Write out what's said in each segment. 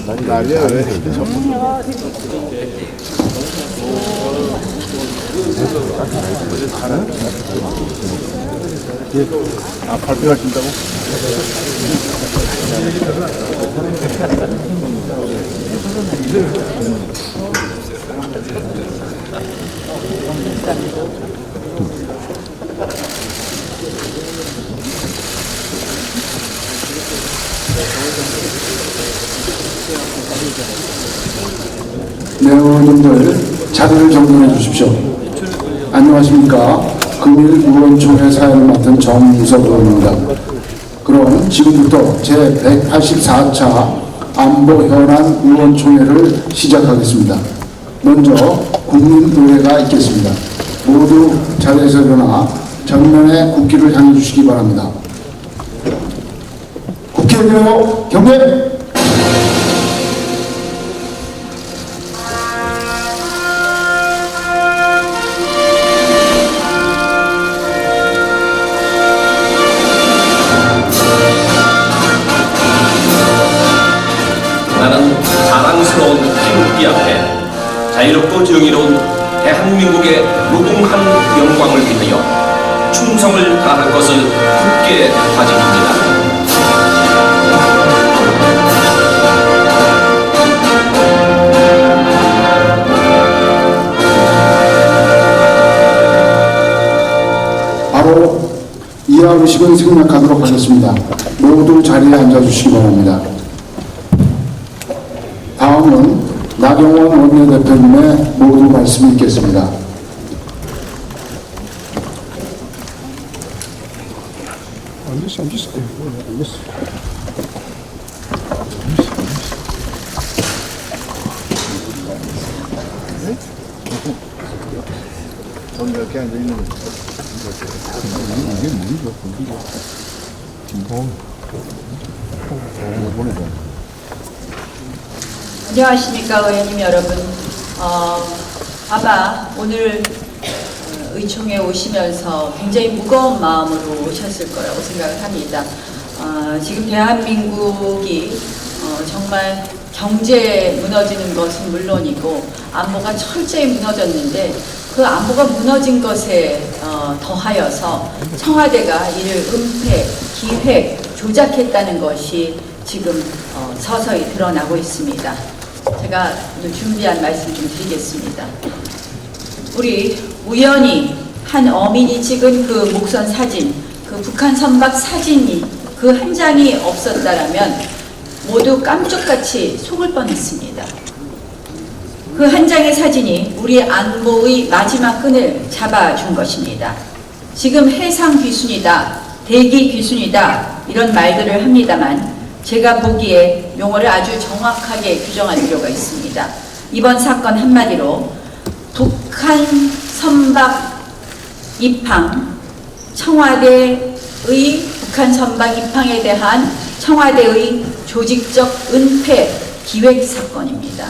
난리야 왜? 아, 발표가 진다고? 네, 의원님들 자리를 정돈해 주십시오. 안녕하십니까. 금일 의원총회 사회를 맡은 정무석 의원입니다. 그럼 지금부터 제184차 안보 현안 의원총회를 시작하겠습니다. 먼저 국민노래가 있겠습니다. 모두 자리에서 일어나 정면에 국기를 향해 주시기 바랍니다. 국회의원 경례! 나는 자랑스러운 태극기 앞에 자유롭고 정의로운 대한민국의 무궁한 영광을 위하여 충성을 다할 것을 굳게 다짐합니다. 바로 이하 의식을 생략하도록 하겠습니다. 모두 자리에 앉아주시기 바랍니다. 다음은 나경원 원내대표님의 모두 말씀이 있겠습니다. 전 이렇게 앉아있는 거지. 안녕하십니까 의원님 여러분. 아마 오늘 의총에 오시면서 굉장히 무거운 마음으로 오셨을 거라고 생각을 합니다. 지금 대한민국이 정말 경제 무너지는 것은 물론이고 안보가 철저히 무너졌는데 그 안보가 무너진 것에 더하여서 청와대가 이를 은폐, 기획, 조작했다는 것이 지금 서서히 드러나고 있습니다. 제가 준비한 말씀 좀 드리겠습니다. 우리 우연히 한 어민이 찍은 그 목선 사진, 그 북한 선박 사진이 그 한 장이 없었다라면 모두 깜짝같이 속을 뻔했습니다. 그 한 장의 사진이 우리 안보의 마지막 끈을 잡아준 것입니다. 지금 해상 귀순이다, 대기 귀순이다 이런 말들을 합니다만 제가 보기에 용어를 아주 정확하게 규정할 필요가 있습니다. 이번 사건 한마디로 북한 선박 입항, 청와대의 북한 선박 입항에 대한 청와대의 조직적 은폐 기획 사건입니다.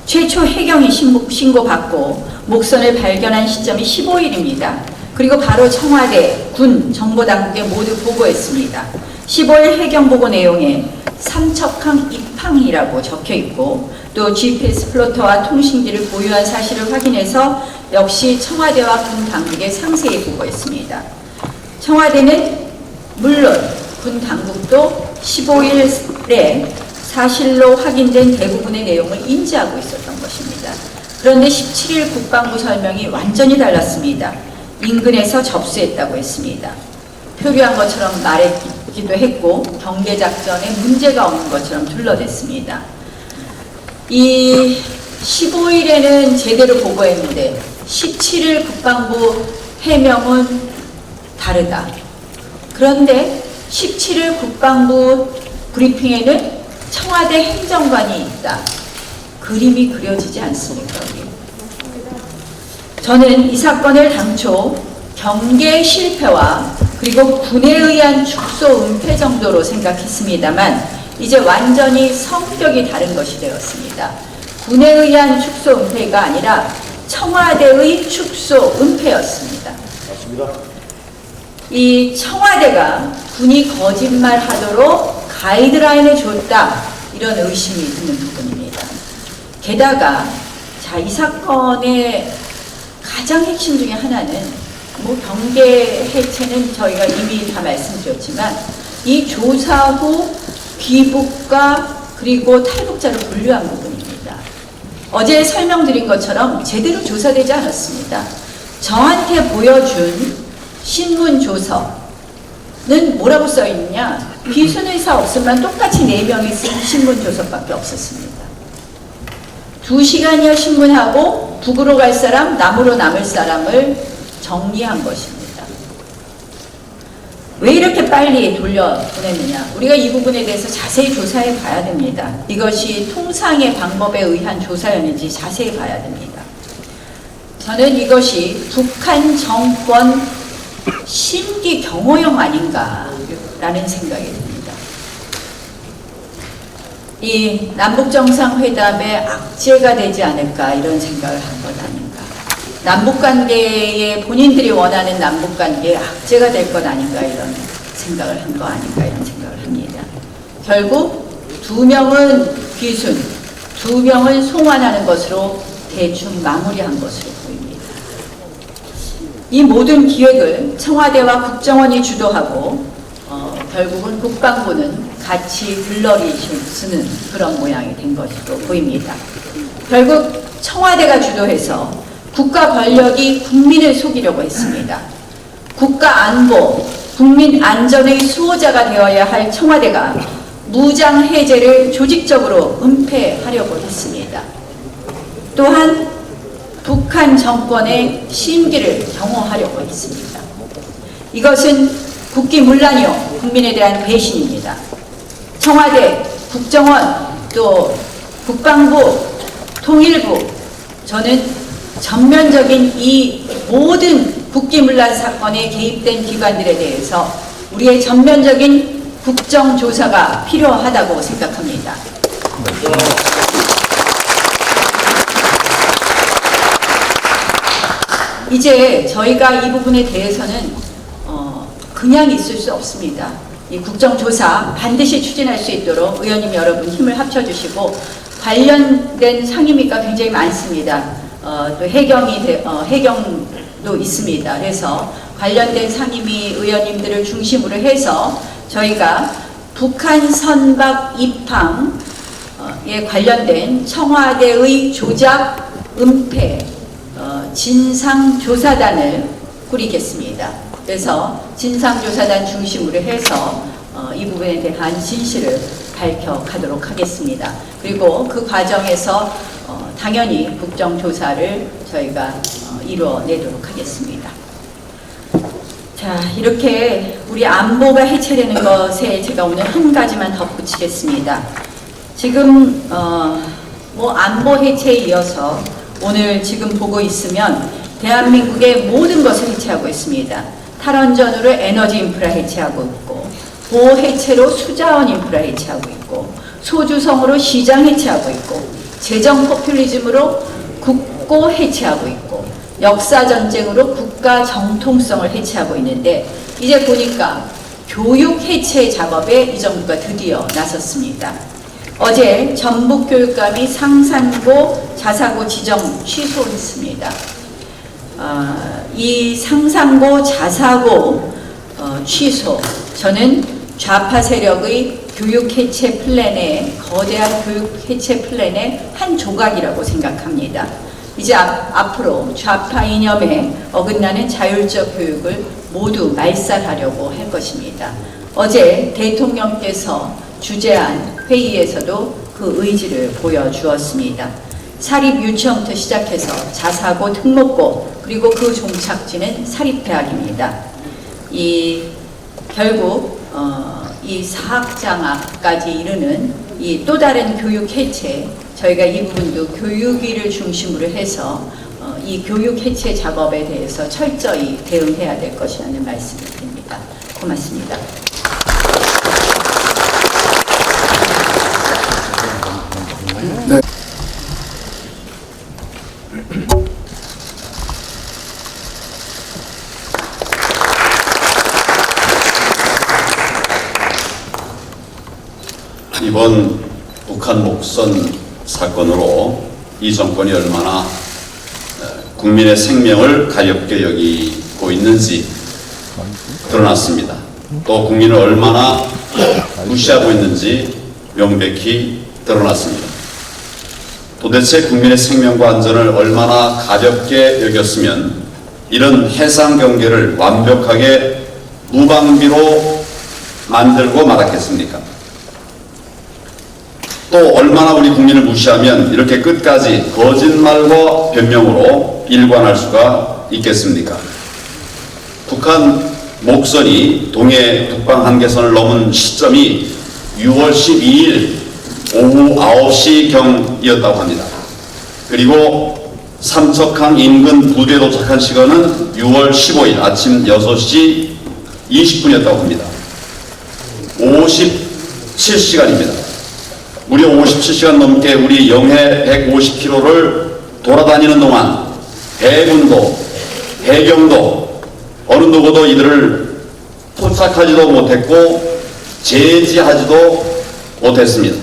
최초 해경이 신고받고 목선을 발견한 시점이 15일입니다. 그리고 바로 청와대, 군, 정보당국에 모두 보고했습니다. 15일 해경보고 내용에 삼척항 입항이라고 적혀있고 또 GPS 플로터와 통신기를 보유한 사실을 확인해서 역시 청와대와 군 당국에 상세히 보고했습니다. 청와대는 물론 군 당국도 15일에 사실로 확인된 대부분의 내용을 인지하고 있었던 것입니다. 그런데 17일 국방부 설명이 완전히 달랐습니다. 인근에서 접수했다고 했습니다. 표류한 것처럼 말했기도 했고 경계작전에 문제가 없는 것처럼 둘러댔습니다. 이 15일에는 제대로 보고했는데 17일 국방부 해명은 다르다. 그런데 17일 국방부 브리핑에는 청와대 행정관이 있다. 그림이 그려지지 않습니까? 저는 이 사건을 당초 경계 실패와 그리고 군에 의한 축소 은폐 정도로 생각했습니다만 이제 완전히 성격이 다른 것이 되었습니다. 군에 의한 축소 은폐가 아니라 청와대의 축소 은폐였습니다. 이 청와대가 군이 거짓말하도록 가이드라인을 줬다, 이런 의심이 드는 부분입니다. 게다가 이 사건의 가장 핵심 중에 하나는 경계 해체는 저희가 이미 다 말씀드렸지만 이 조사 후 귀북과 그리고 탈북자로 분류한 부분입니다. 어제 설명드린 것처럼 제대로 조사되지 않았습니다. 저한테 보여준 신문 조서는 뭐라고 써있느냐, 비순의사 없으면 똑같이 4명이 쓴 신문 조서밖에 없었습니다. 2시간여 신문하고 북으로 갈 사람, 남으로 남을 사람을 정리한 것입니다. 왜 이렇게 빨리 돌려보냈느냐, 우리가 이 부분에 대해서 자세히 조사해 봐야 됩니다. 이것이 통상의 방법에 의한 조사였는지 자세히 봐야 됩니다. 저는 이것이 북한 정권 심기 경호용 아닌가라는 생각이 듭니다. 이 남북정상회담의 악재가 되지 않을까, 이런 생각을 한 것 아닌가. 남북관계에 본인들이 원하는 남북관계에 악재가 될 것 아닌가, 이런 생각을 한 거 아닌가, 이런 생각을 합니다. 결국 2명은 귀순, 2명은 송환하는 것으로 대충 마무리한 것으로 보입니다. 이 모든 기획을 청와대와 국정원이 주도하고 결국은 국방부는 같이 들러리 쓰는 그런 모양이 된 것으로 보입니다. 결국 청와대가 주도해서 국가 권력이 국민을 속이려고 했습니다. 국가 안보, 국민 안전의 수호자가 되어야 할 청와대가 무장 해제를 조직적으로 은폐하려고 했습니다. 또한 북한 정권의 심기를 경호하려고 했습니다. 이것은 국기문란이요, 국민에 대한 배신입니다. 청와대, 국정원, 또 국방부, 통일부, 저는 전면적인 이 모든 국기문란 사건에 개입된 기관들에 대해서 우리의 전면적인 국정조사가 필요하다고 생각합니다. 이제 저희가 이 부분에 대해서는 그냥 있을 수 없습니다. 이 국정조사 반드시 추진할 수 있도록 의원님 여러분 힘을 합쳐주시고, 관련된 상임위가 굉장히 많습니다. 또 해경도 있습니다. 그래서 관련된 상임위 의원님들을 중심으로 해서 저희가 북한 선박 입항에 관련된 청와대의 조작, 은폐, 진상조사단을 꾸리겠습니다. 그래서 진상조사단 중심으로 해서 이 부분에 대한 진실을 밝혀가도록 하겠습니다. 그리고 그 과정에서 당연히 국정조사를 저희가 이루어내도록 하겠습니다. 자, 이렇게 우리 안보가 해체되는 것에 제가 오늘 한 가지만 덧붙이겠습니다. 지금 안보 해체에 이어서 오늘 지금 보고 있으면 대한민국의 모든 것을 해체하고 있습니다. 탈원전으로 에너지 인프라 해체하고 있고, 보호 해체로 수자원 인프라 해체하고 있고, 소주성으로 시장 해체하고 있고, 재정 포퓰리즘으로 국고 해체하고 있고, 역사전쟁으로 국가 정통성을 해체하고 있는데, 이제 보니까 교육 해체 작업에 이 정부가 드디어 나섰습니다. 어제 전북교육감이 상산고 자사고 지정 취소했습니다. 이 상산고 자사고 취소, 저는 좌파 세력의 교육 해체 플랜의, 거대한 교육 해체 플랜의 한 조각이라고 생각합니다. 이제 앞으로 좌파 이념에 어긋나는 자율적 교육을 모두 말살하려고 할 것입니다. 어제 대통령께서 주재한 회의에서도 그 의지를 보여주었습니다. 사립 유치원부터 시작해서 자사고, 특목고, 그리고 그 종착지는 사립대학입니다. 결국 이 사학장학까지 이르는 이 또 다른 교육 해체, 저희가 이 부분도 교육위를 중심으로 해서 이 교육 해체 작업에 대해서 철저히 대응해야 될 것이라는 말씀을 드립니다. 고맙습니다. 네. 이번 북한 목선 사건으로 이 정권이 얼마나 국민의 생명을 가볍게 여기고 있는지 드러났습니다. 또 국민을 얼마나 무시하고 있는지 명백히 드러났습니다. 도대체 국민의 생명과 안전을 얼마나 가볍게 여겼으면 이런 해상 경계를 완벽하게 무방비로 만들고 말았겠습니까? 또 얼마나 우리 국민을 무시하면 이렇게 끝까지 거짓말과 변명으로 일관할 수가 있겠습니까? 북한 목선이 동해 북방 한계선을 넘은 시점이 6월 12일 오후 9시경이었다고 합니다. 그리고 삼척항 인근 부두에 도착한 시간은 6월 15일 아침 6시 20분이었다고 합니다. 57시간입니다. 무려 57시간 넘게 우리 영해 150km를 돌아다니는 동안 해군도 해경도 어느 누구도 이들을 포착하지도 못했고 제지하지도 못했습니다.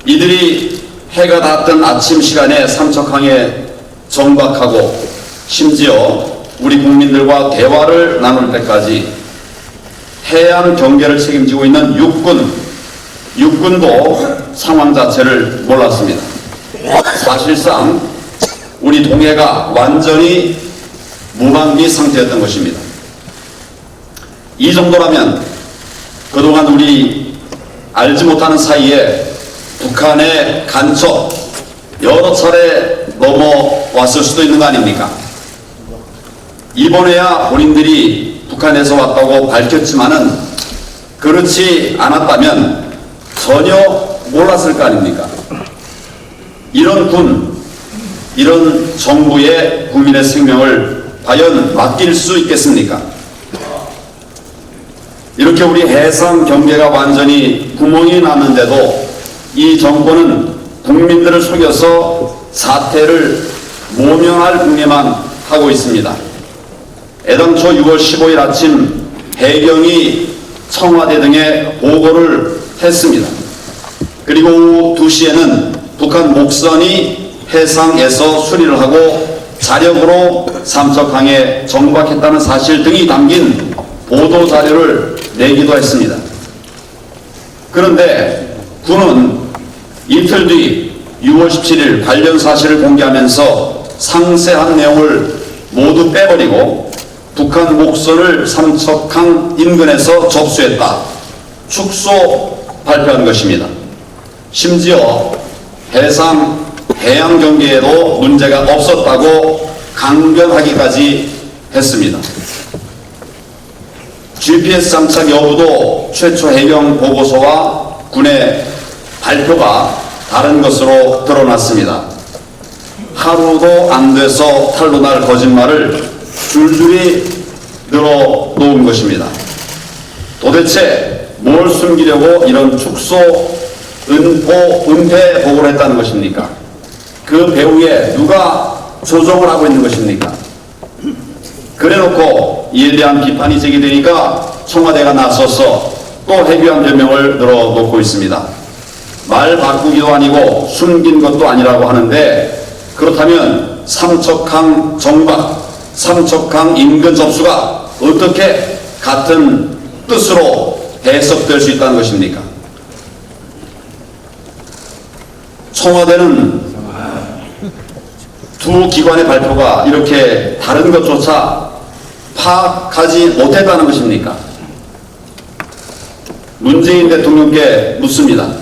이들이 해가 닿던 아침 시간에 삼척항에 정박하고 심지어 우리 국민들과 대화를 나눌 때까지 해안 경계를 책임지고 있는 육군도 상황 자체를 몰랐습니다. 사실상 우리 동해가 완전히 무방비 상태였던 것입니다. 이 정도라면 그동안 우리 알지 못하는 사이에 북한의 간첩 여러 차례 넘어왔을 수도 있는 거 아닙니까? 이번에야 본인들이 북한에서 왔다고 밝혔지만은 그렇지 않았다면 전혀 몰랐을 거 아닙니까? 이런 군, 이런 정부의 국민의 생명을 과연 맡길 수 있겠습니까? 이렇게 우리 해상 경계가 완전히 구멍이 났는데도 이 정권은 국민들을 속여서 사태를 모면할 궁리만 하고 있습니다. 애당초 6월 15일 아침 해경이 청와대 등에 보고를 했습니다. 그리고 오후 2시에는 북한 목선이 해상에서 수리를 하고 자력으로 삼척항에 정박했다는 사실 등이 담긴 보도 자료를 내기도 했습니다. 그런데 군은 이틀 뒤 6월 17일 관련 사실을 공개하면서 상세한 내용을 모두 빼버리고 북한 목선을 삼척항 인근에서 접수했다. 축소 발표한 것입니다. 심지어 해양 경계에도 문제가 없었다고 강변하기까지 했습니다. GPS 장착 여부도 최초 해경 보고서와 군의 발표가 다른 것으로 드러났습니다. 하루도 안 돼서 탈로 날 거짓말을 줄줄이 늘어놓은 것입니다. 도대체 뭘 숨기려고 이런 축소, 은폐 보고를 했다는 것입니까? 그 배후에 누가 조종을 하고 있는 것입니까? 그래놓고 이에 대한 비판이 제기되니까 청와대가 나서서 또 해괴한 변명을 늘어놓고 있습니다. 말 바꾸기도 아니고 숨긴 것도 아니라고 하는데 그렇다면 삼척항 정박, 삼척항 인근 접수가 어떻게 같은 뜻으로 해석될 수 있다는 것입니까? 청와대는 두 기관의 발표가 이렇게 다른 것조차 파악하지 못했다는 것입니까? 문재인 대통령께 묻습니다.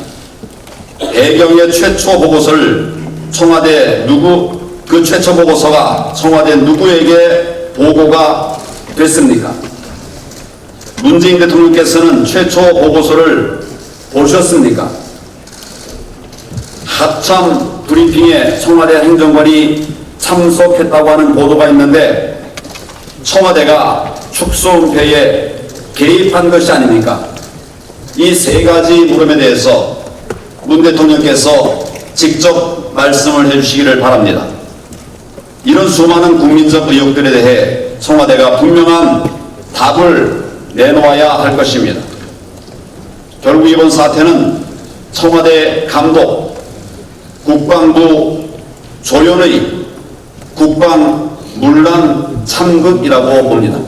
해경의 최초 보고서를 청와대 그 최초 보고서가 청와대 누구에게 보고가 됐습니까? 문재인 대통령께서는 최초 보고서를 보셨습니까? 합참 브리핑에 청와대 행정관이 참석했다고 하는 보도가 있는데 청와대가 축소 은폐에 개입한 것이 아닙니까? 이 세 가지 물음에 대해서 문 대통령께서 직접 말씀을 해주시기를 바랍니다. 이런 수많은 국민적 의혹들에 대해 청와대가 분명한 답을 내놓아야 할 것입니다. 결국 이번 사태는 청와대 감독, 국방부 조연의 국방문란 참극이라고 봅니다.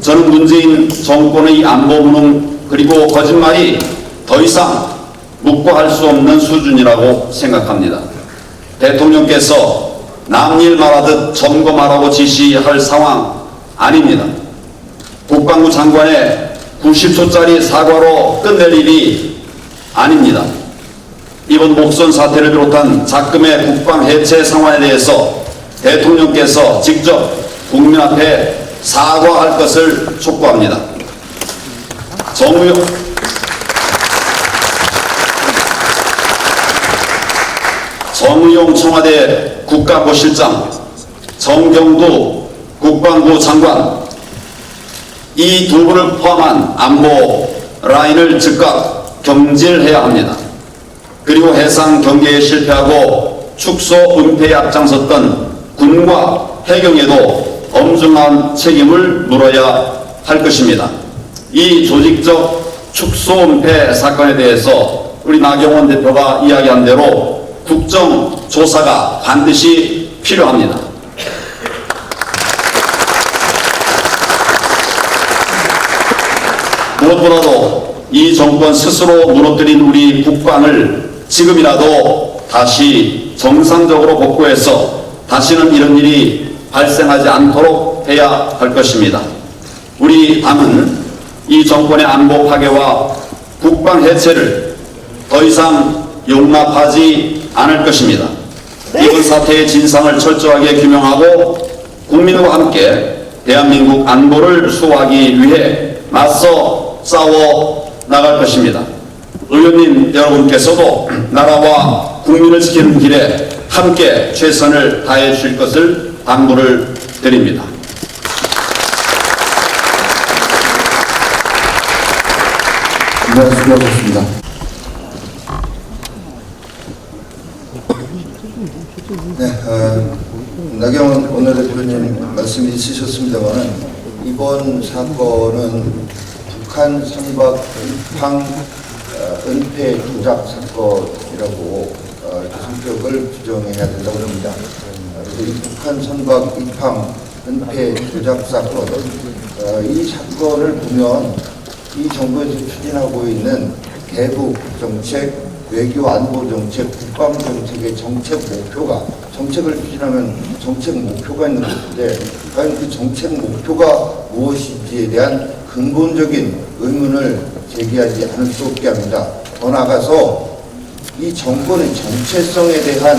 저는 문재인 정권의 안보 무능 그리고 거짓말이 더 이상 묵과할 수 없는 수준이라고 생각합니다. 대통령께서 남일 말하듯 점검하라고 지시할 상황 아닙니다. 국방부 장관의 90초짜리 사과로 끝낼 일이 아닙니다. 이번 목선 사태를 비롯한 작금의 국방 해체 상황에 대해서 대통령께서 직접 국민 앞에 사과할 것을 촉구합니다. 정의용 청와대 국가보실장, 정경두 국방부 장관, 이 두 분을 포함한 안보 라인을 즉각 경질해야 합니다. 그리고 해상 경계에 실패하고 축소 은폐에 앞장섰던 군과 해경에도 엄중한 책임을 물어야 할 것입니다. 이 조직적 축소 은폐 사건에 대해서 우리 나경원 대표가 이야기한 대로 국정조사가 반드시 필요합니다. 무엇보다도 이 정권 스스로 무너뜨린 우리 국방을 지금이라도 다시 정상적으로 복구해서 다시는 이런 일이 발생하지 않도록 해야 할 것입니다. 우리 당은 이 정권의 안보 파괴와 국방 해체를 더 이상 용납하지 않을 것입니다. 이번 사태의 진상을 철저하게 규명하고 국민과 함께 대한민국 안보를 수호하기 위해 맞서 싸워 나갈 것입니다. 의원님 여러분께서도 나라와 국민을 지키는 길에 함께 최선을 다해 주실 것을 당부를 드립니다. 네, 수고하셨습니다. 네, 나경원 원내대표님 말씀이 있으셨습니다만 이번 사건은 북한 선박 입항 은폐 조작 사건이라고 성격을 규정해야 된다고 합니다. 이 북한 선박 입항 은폐 조작 사건, 이 사건을 보면 이 정부에서 추진하고 있는 대북 정책, 외교 안보 정책, 국방 정책의 정책 목표가, 정책을 추진하면 정책 목표가 있는 것인데 과연 그 정책 목표가 무엇인지에 대한 근본적인 의문을 제기하지 않을 수 없게 합니다. 더 나아가서 이 정권의 정체성에 대한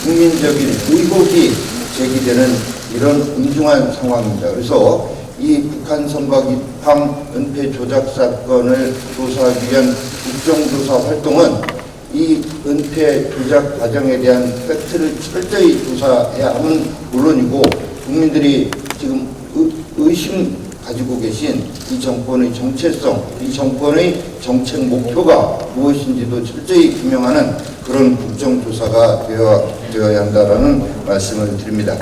국민적인 의혹이 제기되는 이런 엄중한 상황입니다. 그래서 이 북한 선박 입항 은폐 조작 사건을 조사하기 위한 국정조사 활동은 이 은폐 조작 과정에 대한 팩트를 철저히 조사해야 하는 물론이고 국민들이 지금 의심 가지고 계신 이 정권의 정체성, 이 정권의 정책 목표가 무엇인지도 철저히 규명하는 그런 국정조사가 되어야 한다라는 말씀을 드립니다.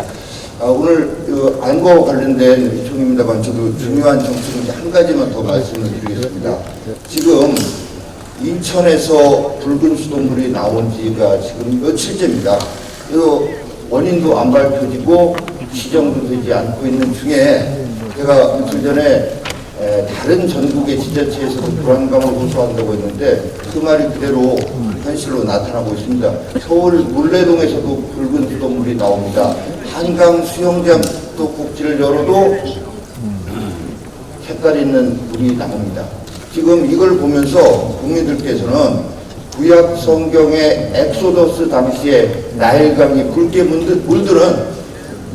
오늘 안보와 관련된 요청입니다만 저도 중요한 정책인지 한 가지만 더 말씀을 드리겠습니다. 지금 인천에서 붉은 수돗물이 나온 지가 지금 며칠째입니다. 원인도 안 밝혀지고 지정도 되지 않고 있는 중에 제가 며칠 전에 다른 전국의 지자체에서도 불안감을 호소한다고 했는데 그 말이 그대로 현실로 나타나고 있습니다. 서울 물레동에서도 붉은 수돗물이 나옵니다. 한강 수영장 또 꼭지를 열어도 색깔 있는 물이 나옵니다. 지금 이걸 보면서 국민들께서는 구약 성경의 엑소더스 당시에 나일강이 붉게 물들은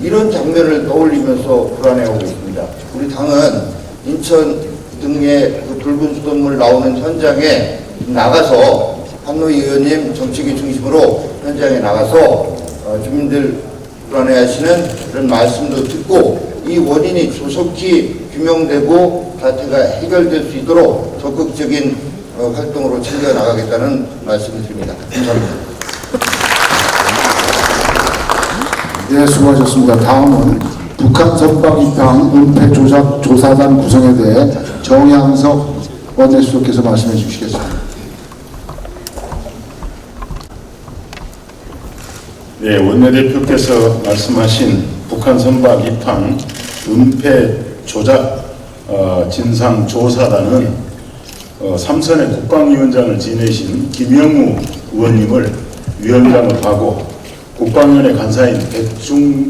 이런 장면을 떠올리면서 불안해하고 있습니다. 우리 당은 인천 등의 그 붉은 수돗물 나오는 현장에 나가서 한노희 의원님 정책위 중심으로 현장에 나가서 주민들 불안해하시는 그런 말씀도 듣고 이 원인이 조속히 규명되고 사태가 해결될 수 있도록 적극적인 활동으로 챙겨나가겠다는 말씀을 드립니다. 감사합니다. 네, 수고하셨습니다. 다음은 북한 선박 입항 은폐 조작 조사단 구성에 대해 정양석 원내수석께서 말씀해 주시겠습니다. 네, 원내대표께서 말씀하신 북한 선박 입항 은폐 조작 진상조사단은 삼선의 국방위원장을 지내신 김영우 의원님을 위원장을 하고 국방위원회 간사인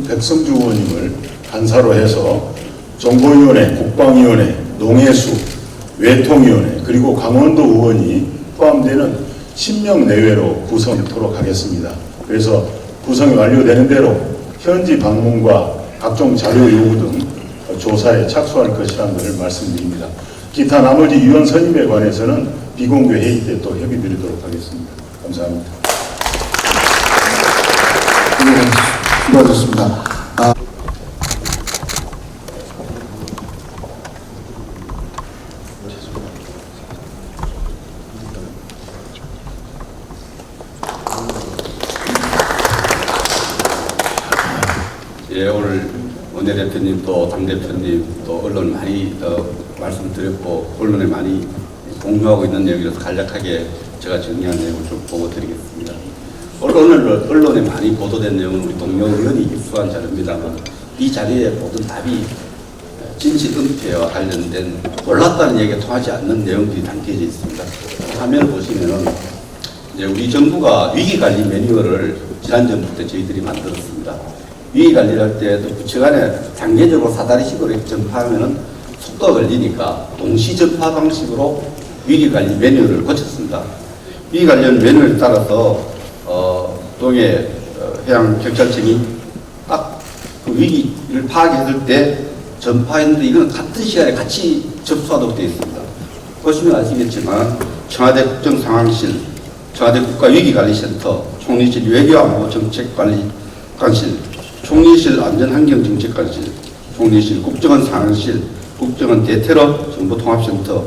백성주 의원님을 간사로 해서 정보위원회, 국방위원회, 농해수, 외통위원회 그리고 강원도 의원이 포함되는 10명 내외로 구성토록 하겠습니다. 그래서 구성이 완료되는 대로 현지 방문과 각종 자료 요구 등 조사에 착수할 것이라는 것을 말씀드립니다. 기타 나머지 위원 선임에 관해서는 비공개 회의 때 또 협의 드리도록 하겠습니다. 감사합니다. 네, 수고하셨습니다. 예, 오늘 원내대표님 또 당대표님 또 언론 많이 말씀드렸고 언론에 많이 공유하고 있는 내용이라서 간략하게 제가 정리한 내용을 좀 보고 드리겠습니다. 언론에 많이 보도된 내용은 우리 동료 의원이 입수한 자료입니다만 이 자리에 모든 답이 진실 은폐와 관련된 몰랐다는 얘기가 통하지 않는 내용들이 담겨져 있습니다. 화면을 보시면은 이제 우리 정부가 위기관리 매뉴얼을 지난 정부 때 저희들이 만들었습니다. 위기관리를 할 때도 부처간에 단계적으로 사다리식으로 이렇게 전파하면은 속도가 걸리니까 동시전파 방식으로 위기관리 매뉴얼을 고쳤습니다. 위기관리 매뉴얼에 따라서 동해 해양경찰청이 딱 그 위기를 파악했을 때 전파했는데 이건 같은 시간에 같이 접수하도록 되어 있습니다. 보시면 아시겠지만 청와대 국정상황실, 청와대 국가위기관리센터, 총리실 외교안보정책관리관실, 총리실 안전환경정책관실, 총리실 국정원 상황실, 국정원 대테러 정보통합센터,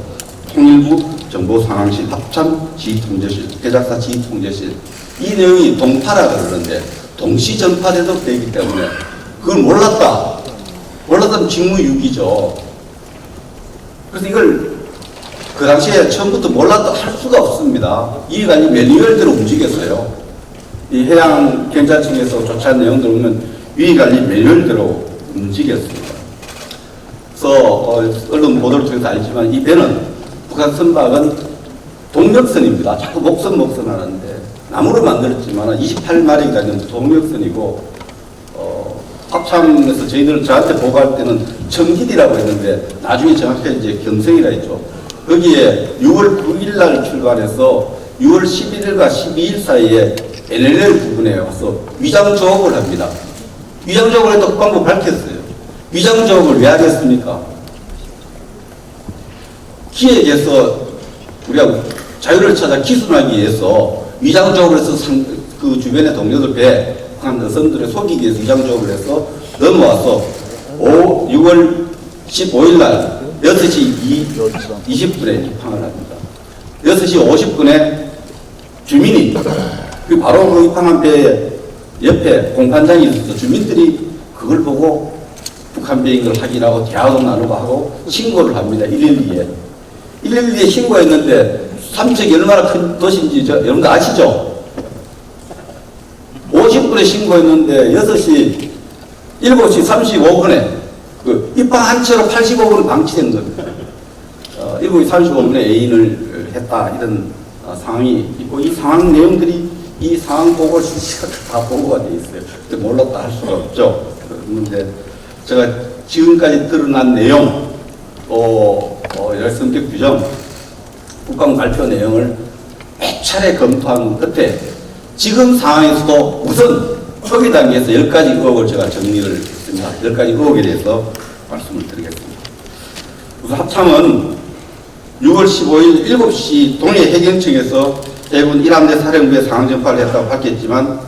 통일부 정보상황실, 합참 지휘통제실, 대작사 지휘통제실 이 내용이 동파라 그러는데 동시 전파되도록 되어 있기 때문에 그걸 몰랐다면 직무유기죠. 그래서 이걸 그 당시에 처음부터 몰랐다 할 수가 없습니다. 위기관리 매뉴얼대로 움직였어요. 이 해양경찰청에서 조치한 내용들 보면 위기관리 매뉴얼대로 움직였습니다. 그래서 언론 보도를 통해서 알지만 이 배는 북한 선박은 동력선입니다. 자꾸 목선 하는데 나무로 만들었지만 28마리가 있는 동력선이고 합참에서 저한테 보고할 때는 청길이라고 했는데 나중에 정확히 이제 경성이라 했죠. 거기에 6월 9일 날 출발해서 6월 11일과 12일 사이에 NLL 부근에 와서 위장 조업을 합니다. 위장 조업을 했다고 국방부 밝혔어요. 위장 조업을 왜 하겠습니까? 기획에서 우리가 자유를 찾아 기순하기 위해서 위장 조업을 해서 그 주변의 동료들 배 한 여성들을 속이기 위해서 위장 조업을 해서 넘어와서 6월 15일 날 6시 20분에 입항을 합니다. 6시 50분에 주민이 바로 그 입항한 배 옆에 공판장이 있어서 주민들이 그걸 보고 북한 배인 걸 확인하고 대화도 나누고 하고 신고를 합니다. 112에. 112에 신고했는데 삼척이 얼마나 큰 도시인지 여러분들 아시죠? 50분에 신고했는데 7시 35분에 그 입항한 채로 85분 방치된 겁니다. 7시 35분에 애인을 했다 이런 상황이 있고 이 상황 내용들이 이 상황 보고 실시간 다 보고가 돼 있어요. 근데 몰랐다 할 수가 없죠. 그런데 제가 지금까지 드러난 내용 또 여러 성격 규정 국방 발표 내용을 몇 차례 검토한 끝에 지금 상황에서도 우선 초기 단계에서 10가지 의혹을 제가 정리를 했습니다. 10가지 의혹에 대해서 말씀을 드리겠습니다. 우선 합참은 6월 15일 7시 동해 해경청에서 해군 1함대 사령부에 상황 전파를 했다고 밝혔지만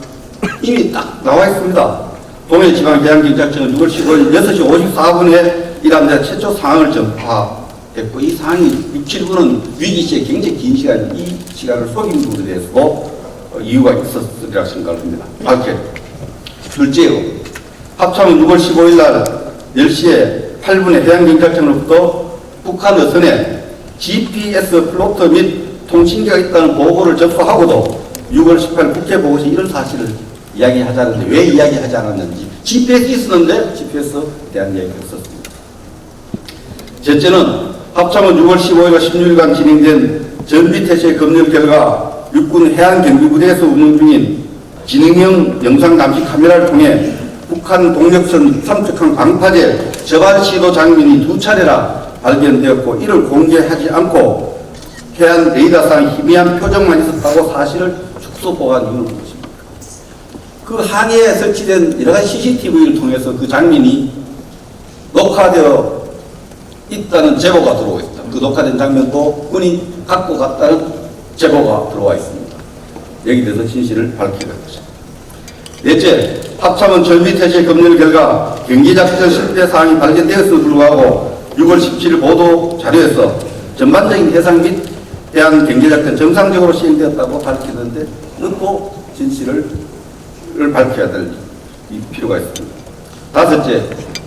이미 딱 나와 있습니다. 동해지방해양경찰청은 6월 15일 6시 54분에 이란데 최초 상황을 전파했고 이 상황이 6, 7분은 위기시에 굉장히 긴 시간, 이 시간을 속인 부분에 대해서도 이유가 있었으리라 생각을 합니다. 둘째로 합참은 6월 15일 날 10시에 8분에 해양경찰청으로부터 북한 어선에 GPS 플로터 및 통신기가 있다는 보고를 접수하고도 6월 18일 국회 보고서 이런 사실을 이야기하자는데 왜 이야기하지 않았는지 GPS 있었는데 GPS에 대한 이야기가 없었습니다. 셋째는 합참은 6월 15일과 16일간 진행된 전비태세 검열 결과 육군 해안경비부대에서 운영 중인 지능형 영상 감시 카메라를 통해 북한 동력선 삼척항 방파제 저반 시도 장면이 2차례나 발견되었고 이를 공개하지 않고 해안 레이더상 희미한 표정만 있었다고 사실을 축소 보고한 이유는 무엇입니까? 그 항해에 설치된 여러 가지 CCTV를 통해서 그 장면이 녹화되어 있다는 제보가 들어오고 있습니다. 그 녹화된 장면도 군이 갖고 갔다는 제보가 들어와 있습니다. 여기 대해서 진실을 밝혀야 될 것입니다. 넷째, 합참은 전비태세 검열 결과 경기작전 실패 사항이 발견되었음에도 불구하고 6월 17일 보도 자료에서 전반적인 해상 및 대한 경제작전 정상적으로 시행되었다고 밝히는데 또 진실을 밝혀야 될 필요가 있습니다. 다섯째,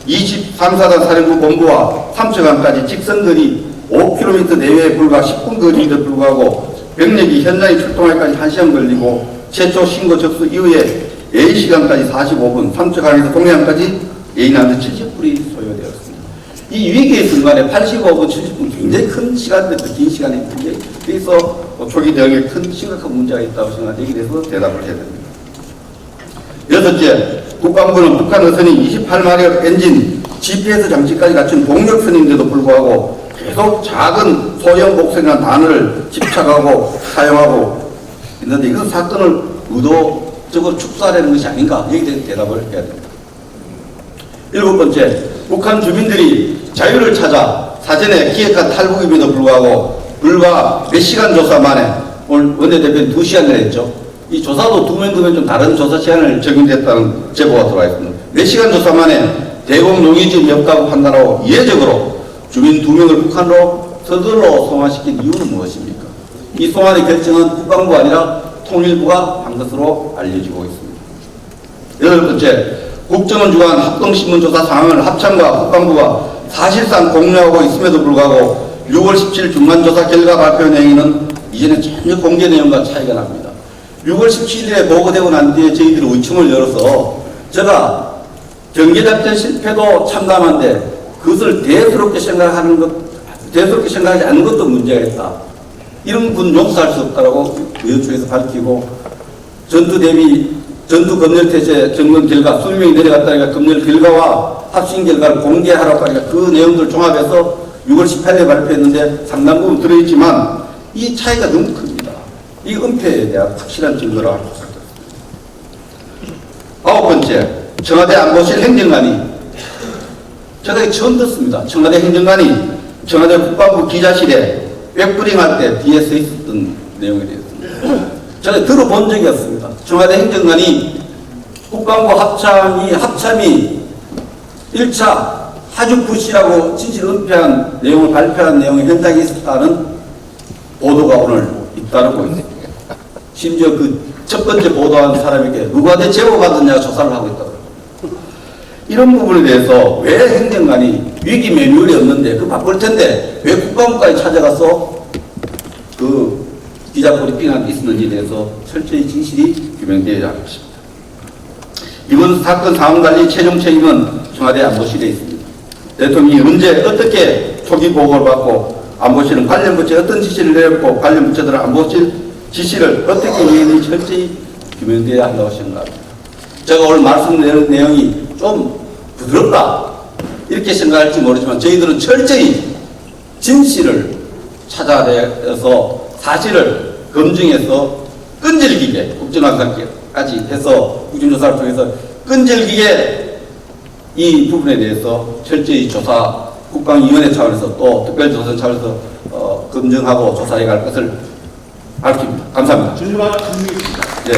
23사단 사령부 본부와 삼척항까지 직선거리 5km 내외에 불과 10분 거리임에도 불구하고 병력이 현장에 출동하기까지 1시간 걸리고 최초 신고 접수 이후에 A시간까지 45분, 삼척항에서 동해안까지 A난데 70분이 소요되었습니다. 이 위기의 순간에 85분, 70분 굉장히 큰 시간대부터 긴 시간이 굉장히 그래서 초기 대응에 큰 심각한 문제가 있다고 생각하는데 여기에 대해서 대답을 해야 됩니다. 여섯째, 국방부는 북한 어선이 28마력 엔진 GPS 장치까지 갖춘 동력선인데도 불구하고 계속 작은 소형 복선이라는 단어를 집착하고 사용하고 있는데 이것은 사건을 의도적으로 축소하려는 것이 아닌가 여기에 대해서 대답을 해야 됩니다. 일곱 번째, 북한 주민들이 자유를 찾아 사전에 기획한 탈북임에도 불구하고 불과 몇 시간 조사 만에 오늘 원내대표는 2시간을 했죠. 이 조사도 두면 좀 다른 조사 시간을 적용됐다는 제보가 들어와 있습니다. 몇 시간 조사 만에 대공 용의점이 없다고 판단하고 이례적으로 주민 2명을 북한으로 서둘러 송환시킨 이유는 무엇입니까? 이 송환의 결정은 국방부가 아니라 통일부가 한 것으로 알려지고 있습니다. 여덟 번째, 국정원 주관 합동신문조사 상황을 합참과 국방부가 사실상 공유하고 있음에도 불구하고 6월 17일 중간조사 결과 발표 내용에는 이전에 전혀 공개 내용과 차이가 납니다. 6월 17일에 보고되고 난 뒤에 저희들이 의총을 열어서 제가 경계작전 실패도 참담한데 그것을 대수롭게 생각하지 않는 것도 문제가 있다. 이런 군 용서할 수 없다라고 의원총회에서 밝히고 전투 검열태세 점검 결과 20명이 내려갔다니까 검열 결과와 합신 결과를 공개하라고 하니까 그 내용들을 종합해서 6월 18일에 발표했는데 상당 부분 들어있지만 이 차이가 너무 큽니다. 이 은폐에 대한 확실한 증거라 할 수 있습니다. 아홉 번째, 청와대 안보실 행정관이 제가 처음 듣습니다. 청와대 행정관이 청와대 국방부 기자실에 백브링할 때 뒤에 서 있었던 내용에 대해서 제가 들어본 적이 없습니다. 청와대 행정관이 국방부 합참이 1차 하주푸시라고 진실 은폐한 내용을 발표한 내용이 현장에 있었다는 보도가 오늘 잇따르고 있습니다. 심지어 그 첫 번째 보도한 사람에게 누가 내 제보받았냐 조사를 하고 있다고. 이런 부분에 대해서 왜 행정관이 위기 매뉴얼이 없는데 그 바꿀 텐데 왜 국방부까지 찾아가서 그 기자 브리핑한 게 있었는지에 대해서 철저히 진실이 규명되어야 할 것입니다. 이번 사건 상황 관리 최종 책임은 청와대 안보실에 있습니다. 대통령이 언제 어떻게 초기 보고를 받고 안보실은 관련 부처에 어떤 지시를 내렸고 관련 부처들은 안보실 지시를 어떻게 이행했는지 철저히 규명되어야 한다고 생각합니다. 제가 오늘 말씀드린 내용이 좀 부드럽다 이렇게 생각할지 모르지만 저희들은 철저히 진실을 찾아내서 사실을 검증해서 끈질기게 국정감사까지 해서 국정조사를 통해서 끈질기게 이 부분에 대해서 철저히 조사 국방위원회 차원에서 또 특별조사 차원에서 검증하고 조사해 갈 것을 밝힙니다. 감사합니다. 질문 하나 드리겠습니다. 네.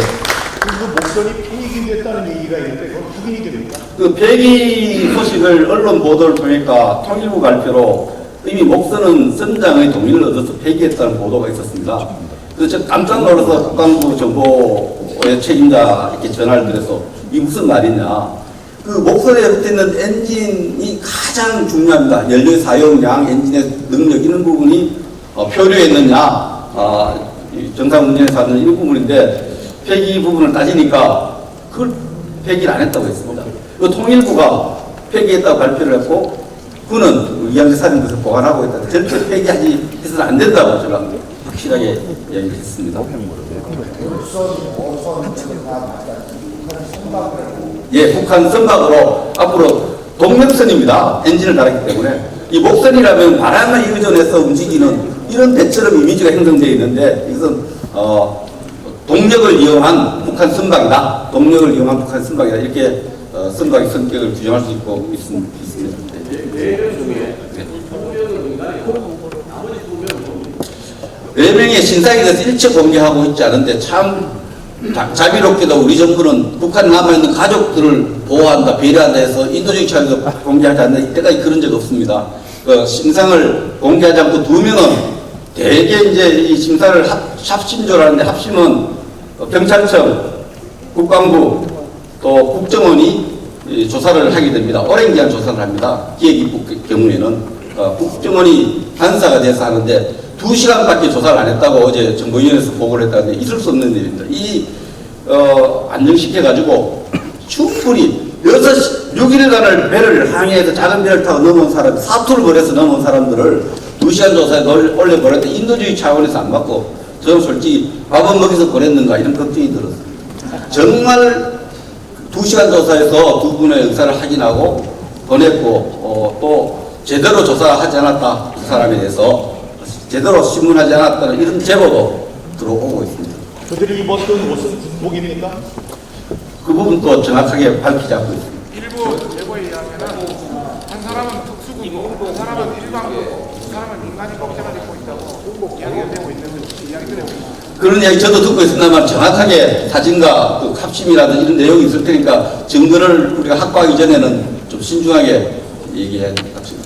그 목선이 피익이 됐다는 얘기가 있는데 그건 그 폐기 소식을 언론 보도를 통해서 통일부 발표로 이미 목선은 선장의 동의를 얻어서 폐기했다는 보도가 있었습니다. 그래서 저 깜짝 놀라서 국방부 정보의 책임자 이렇게 전화를 드려서 이게 무슨 말이냐. 그 목선에 붙어있는 엔진이 가장 중요합니다. 연료의 사용량, 엔진의 능력 이런 부분이 표류했느냐, 정상 운전에서 하는 이런 부분인데 폐기 부분을 따지니까 그걸 폐기를 안 했다고 했습니다. 그 통일부가 폐기했다고 발표를 했고 그는 위안부 사진 것을 보관하고 있다. 절대 폐기하지 해서는 안 된다고 제가 확실하게 이야기를 했습니다. 예, 북한 선박으로 앞으로 동력선입니다. 엔진을 달았기 때문에 이 목선이라면 바람에 의존해서 움직이는 이런 배처럼 이미지가 형성되어 있는데 이것은 동력을 이용한 북한 선박이다. 동력을 이용한 북한 선박이다. 이렇게 선박의 성격을 규정할 수 있고 있습니다. 네 명의 신상에 대해서 일체 공개하고 있지 않은데 참 자비롭게도 우리 정부는 북한에 남아있는 가족들을 보호한다, 배려한다 해서 인도적인 차원에서 공개하지 않는다. 이때까지 그런 적 없습니다. 그 심상을 공개하지 않고 2명은 대개 이제 이 심사를 합심조를 하는데 합심은 경찰청, 국방부, 또 국정원이 조사를 하게 됩니다. 오랜 기간 조사를 합니다. 기획입국 경우에는 국정원이 판사가 돼서 하는데 2시간밖에 조사를 안 했다고 어제 정보위원회에서 보고를 했다는데 있을 수 없는 일입니다. 이 안정시켜가지고 충분히 6일간을 배를 항해해서 작은 배를 타고 넘어온 사람, 사투를 벌여서 넘어온 사람들을 2시간 조사에 올려보냈는데 인도주의 차원에서 안 받고 저는 솔직히 밥은 먹여서 보냈는가 이런 걱정이 들었어요. 정말 2시간 조사에서 두 분의 의사를 확인하고 보냈고 또 제대로 조사하지 않았다. 두 사람에 대해서 제대로 신문하지 않았다는 이런 제보도 들어오고 있습니다. 그들이 입었던 옷은 군복입니까? 그 부분도 정확하게 밝히지 않고 있습니다. 일부 제보에 의하면은 한 사람은 특수군이고 한 사람은 일반군이고 두 사람은 민간인 복장을 입고 있다고 이야기가 되고 있는 이야기들이 있습니다. 그런 이야기 저도 듣고 있습니다만 정확하게 사진과 그 합심이라든 이런 내용이 있을 테니까 증거를 우리가 확보하기 전에는 좀 신중하게 얘기해 합시다.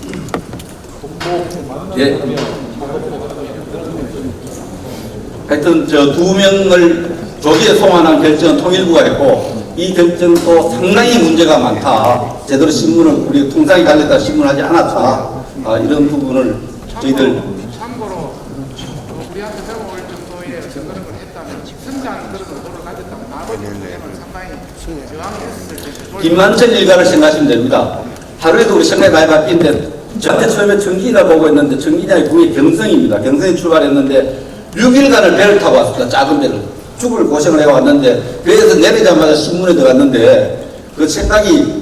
예. 하여튼 저 2명을 조기에 송환한 결정은 통일부가 했고 이 결정도 상당히 문제가 많다. 제대로 신문을 우리 통상이 달렸다 신문하지 않았다. 이런 부분을 저희들 참고로 우리한테 들어올 정도의 증거를 했다면 선장 그런 의도를 가졌다면 나머지 문제는 상당히 저항했을 때 김만천 일가를 생각하시면 됩니다. 하루에도 우리 생각이 많이 바뀌는데 저한테 처음에 청기나 보고 있는데 청기냐의 부의 경성입니다. 경성에 출발했는데 6일간을 배를 타고 왔습니다. 작은 배를. 죽을 고생을 해왔는데 배에서 내리자마자 신문에 들어갔는데 그 생각이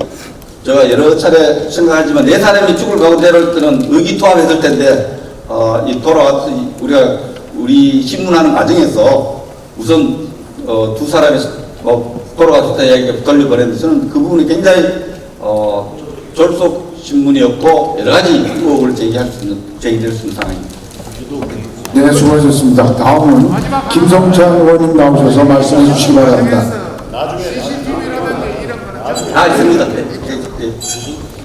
제가 여러 차례 생각하지만 네 사람이 죽을 가고 내려올 때는 의기투합했을 텐데 이 돌아와서 우리 신문하는 과정에서 우선 두 사람이 돌아왔을 때 이야기가 돌려보냈는데 저는 그 부분이 굉장히 졸속 신문이었고 여러 가지 의혹을 제기될 수 있는 상황입니다. 네, 수고하셨습니다. 다음은 김성찬 의원님 나오셔서 말씀해 주시기 바랍니다. CCTV라든지 이런 거는 있습니다. 네.